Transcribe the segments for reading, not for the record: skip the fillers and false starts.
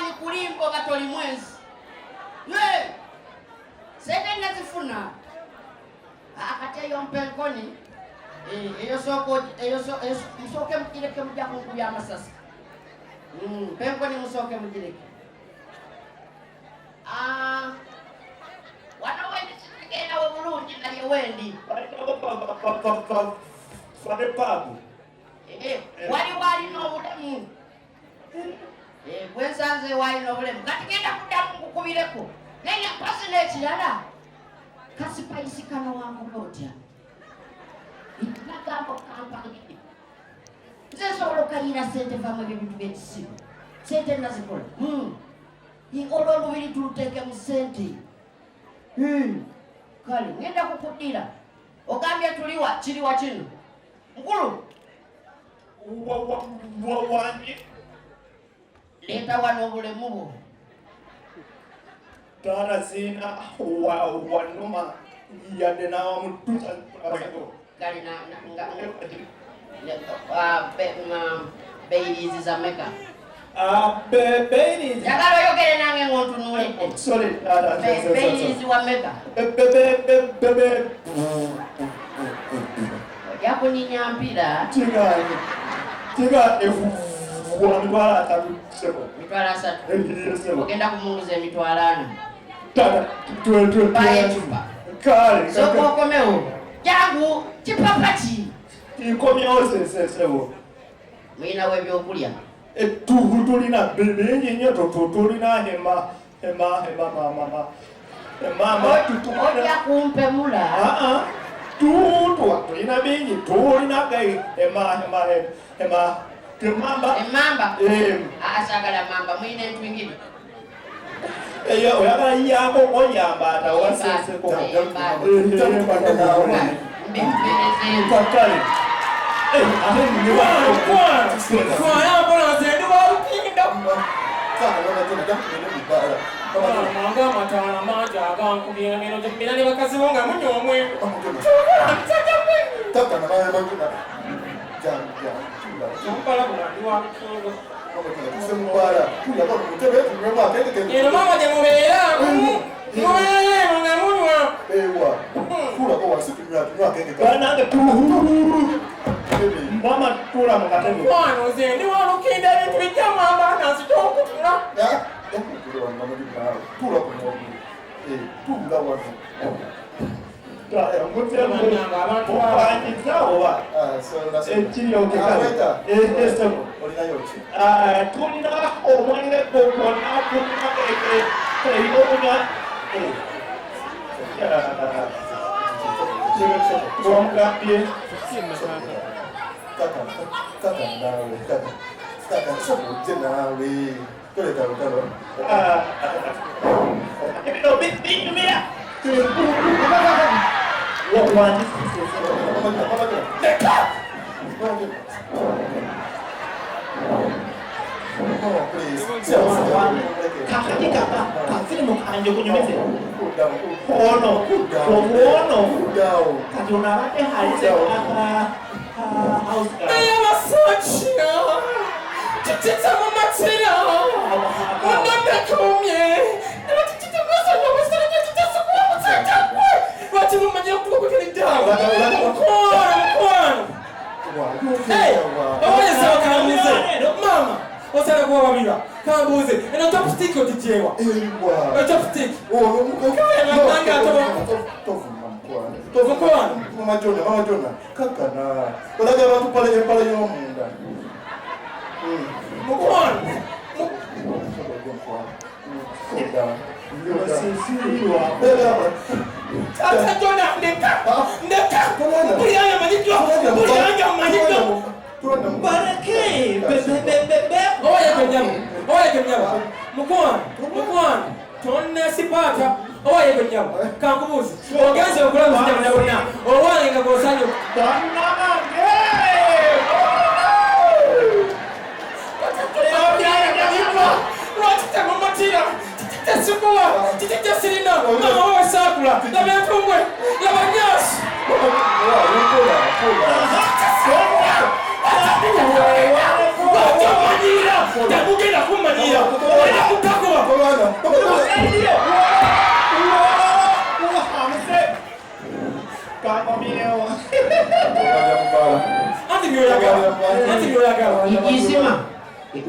omanyi kulimbo batoli mwezi. Ne. Sente nazifuna. Akati eyo mpenkoni. Musoke mugireke mujja kunkubya amasasi. Penkoni musoke mugireke. Wano wendi sinagenda obulungi naye wendi. Fane pabu. Wali n'obulemu. Bwensanze wali n'obulemu. Kati genda kuddamu nkukubireko. Naye mpasi n'ekirala. Kasipayisikano wangu otya. Nagambo kampani. Nze nsobola okayira sente vamu ebintu by'ekisibo. Sente nazikola. Olw'olubiri tuluteeke mu sente. Kale, ngenda kukuddira. Ogambye tuliwa kiriwa kino. Nkulu. Wani. Leeta wano obulemu bwo. Tara zina wanuma yadde n'awamutusa abago. Kale bailizi za meka. Bailizi. Njagala oyogere nange ng'ontunuulidde. Sorry. Bailizi wa meka. Ojja kuninnya mpira. Tiga emitwalo asatu. Emitwalo asatu. Ogenda kumuuza emitwalo ana. Baye ecupa. Kale. Sooka okomewo. Jangu kipapa ki? Nkomyewo sesebo. Mulinawo ebyokulya. Tulina bingi nnyo tulina ema. Ojja kumpemula. Tulina bingi tulina ema. Emamba? Asagala mamba mulina entwingiri. Oyagala yako oyamba atawaseseko. Mama tula mukatendo. Kwano ze ndi walukinde ebintu bijjamu abaana zitokutula. Tula kuno. Tula wano.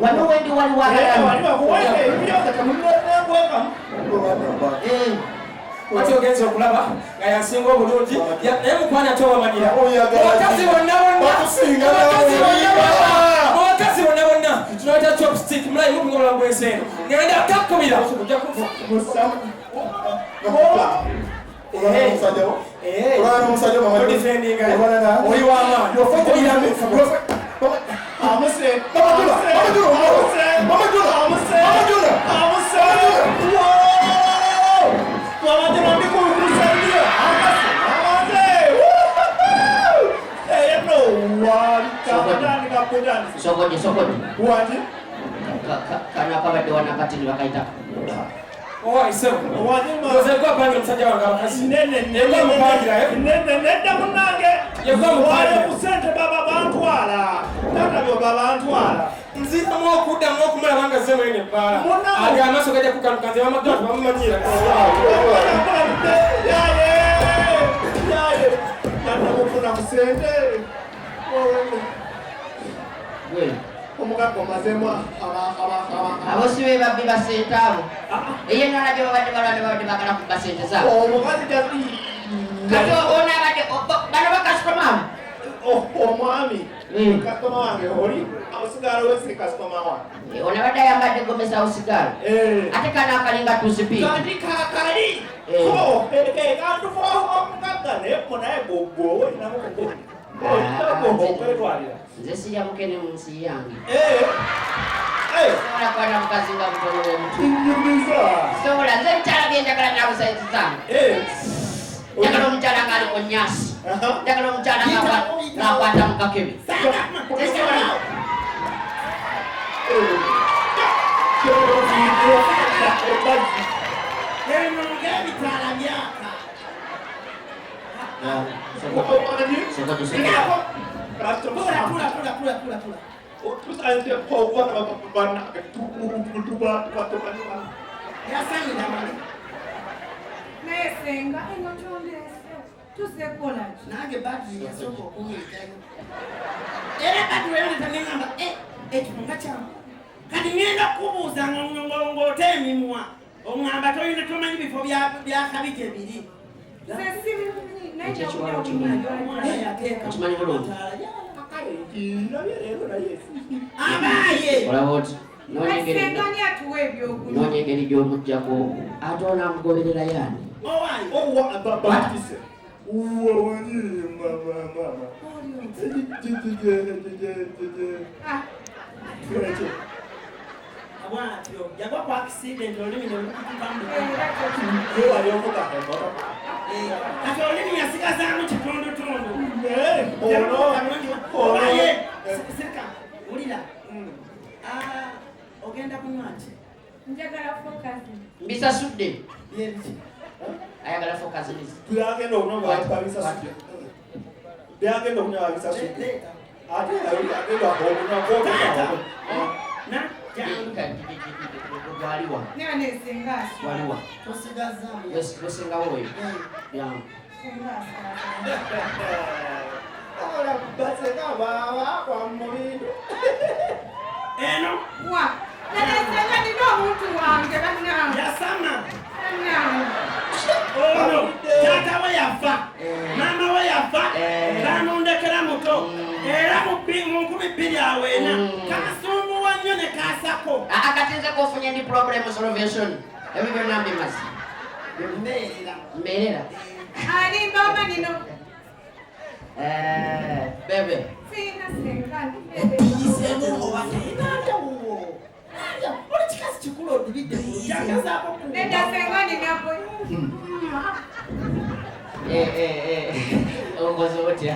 Wano wendi wali Wati ogenza okulaba nga yasinga obulungi naye mukwanya tobamanira abakazi bonna tunaweta chopstick mulayi mukungola gwenseno ngenda kakubira oli wamaani Sokodi. Kana kabadde wanakatini wakaita. Oh, iso. Ndoze kwa pange msajja wanga bakasi. Yegwa mupangira Nenda munange. Yegwa mupangira. Kusente baba bantwala. Ntabyo baba bantwala. Nzita mwokuda mwokumala banga zemo ene bala. Ali amaso kaja kukanukanze bamagatu bamumanyira. Yaye. Nanda mufuna kusente. Omugaga omazemu abosibe babbi basente abo eye nalabye babadde bagala kuba sente zaabo omukazi kati onabadde bano bakasitoma omwami kasitoma wange oli osigala wesi kasitoma wange onabadde ayambadde gomesa osigala ate kana akalinga tuzipi kandi kakali kantufa omugaga naye gogwo namukugo nze sijja mukene mu nsi yange sobola kwata mukazi nga mutono w'omutu sobola nze mukyala byenjagala nabusayizi zange njagala omukyala ngaali ku nyaasi njagala omukyala ng'akwata mu kakebe kati ngenda kubuuza ng'ote emimwa omwamba toyina tomanyi bifo byakabi gye biri okimanyi bulungi abaye noonya engeri gy'omugjako ate onaamugoberera yaani abwatyo yagwa ku accident olulimi nelukutukamu kati olulimi yasigazaamu kitundutundu sirika wulira ogenda kunywa ki njagala focus mbisasudde byebiki ayagala focus byagenda okunywa byagenda okunywa bisasudde ate agenda okunywa waliwa waliwa wesingawo oyo baseka baba kwa mubindo eno yasama ono taata we yafa maama we yafa bamundekera muto era mu 2 awena kasumbuwa nnyo ne kasako akatinze kofunye ndi problem solvation ebyo byonna mbimazi mbeerera alimba omanino bebe sina senkani isemu obatenawo oli kikazi kikulu odibidde jagazaako neda senkani nabo ongoza otya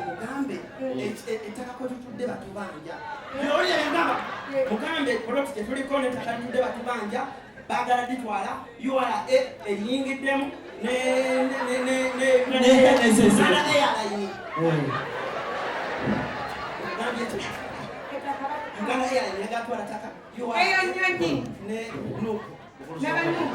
mugambe ettaka kwe tutudde batubanja oli engamba mugambe poloti tetuliko nettaka litudde batubanja baagala ditwala URA eriyingiddemu airline Uganda Airline negatwala taka eyo nyonyi ne nuku n'abanuku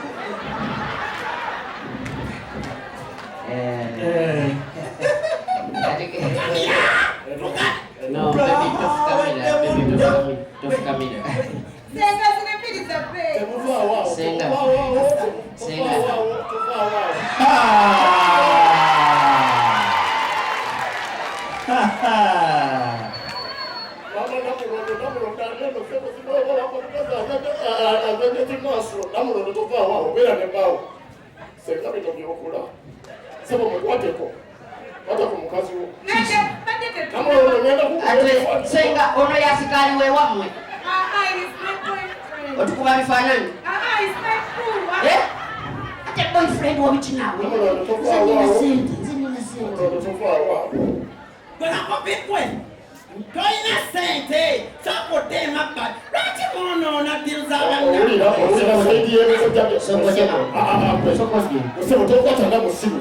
byokula. Sebo mukwateko. Wata ku mukazi wo. Namulondo ngenda ku. Ate senga ono yasikali we wamwe. He's my boyfriend. Otukuba bifaananyi. He's my fool. Ate boyfriend wabikinawe. Namulondo tofaawa. Zenina sente. Namulondo tofaawa. Gwe toyina sente sokutema bba lwaki munoona ddiru z'abanna tokwatanga musimu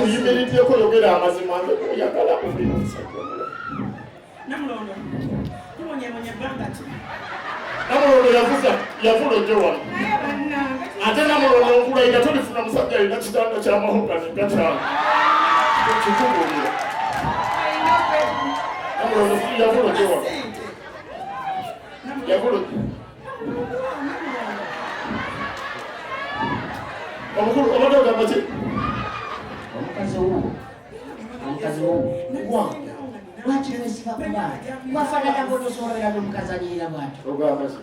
yimiriddeko yogera amazima oyagala Namulondo tubonyeebonye ebbanga ki Namulondo yavula ojjo wano ate Namulondo okulayira tolifuna musajja alina kitanda ky'amahogani nga kyalo kikugulira Namulondo yavula ojjo wano yavula omukulu obadde ogamba ki omukazi wo lwaki wesiba kuba wafaanana ng'otosobolera n'omukazi aliira bw'atyo ogamba ki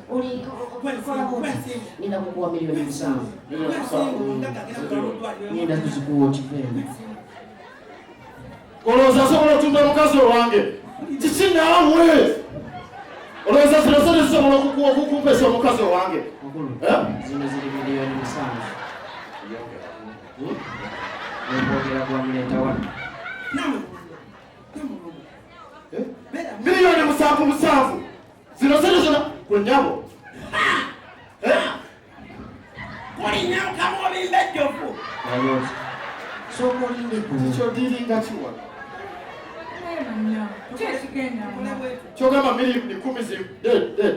olikola bwoti nina kukuwa $7,000,000 ngenda tuzikuwa okiveemu olowooza asobola otunda mukazi owange kiki naawe olowooza zino sente zisobola okukumpesa omukazi owange zino ziri $7,000,000 nekwogera gwamuleeta wano $7,700,000 zino sente zona kwenyabo kulinnya mukamubimba ejjovu sooka olindeko kyodiringa kiwa kyogamba $10,000,000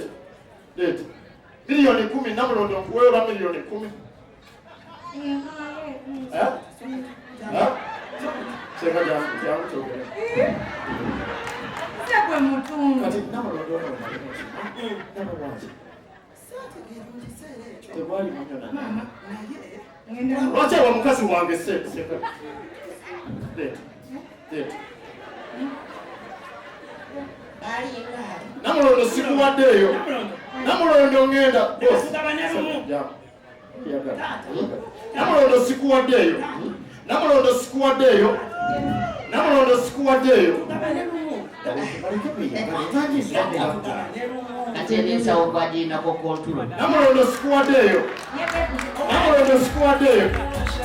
$10,000,000 Namulondo nkuweera $10,000,000 senga jangu kyogera kati Namulondo tebwali munyona lwaki aba mukazi wange seka Namulondo sikuwaddeeyo Namulondo ngenda Namulondo sikuwaddeeyo Namulondo sikuwaddeeyo Namulondo sikuwaddeeyo ate ensawo gwagirinako kontulo Namulondo sikuwaddeeyo Namulondo sikuwaddeeyo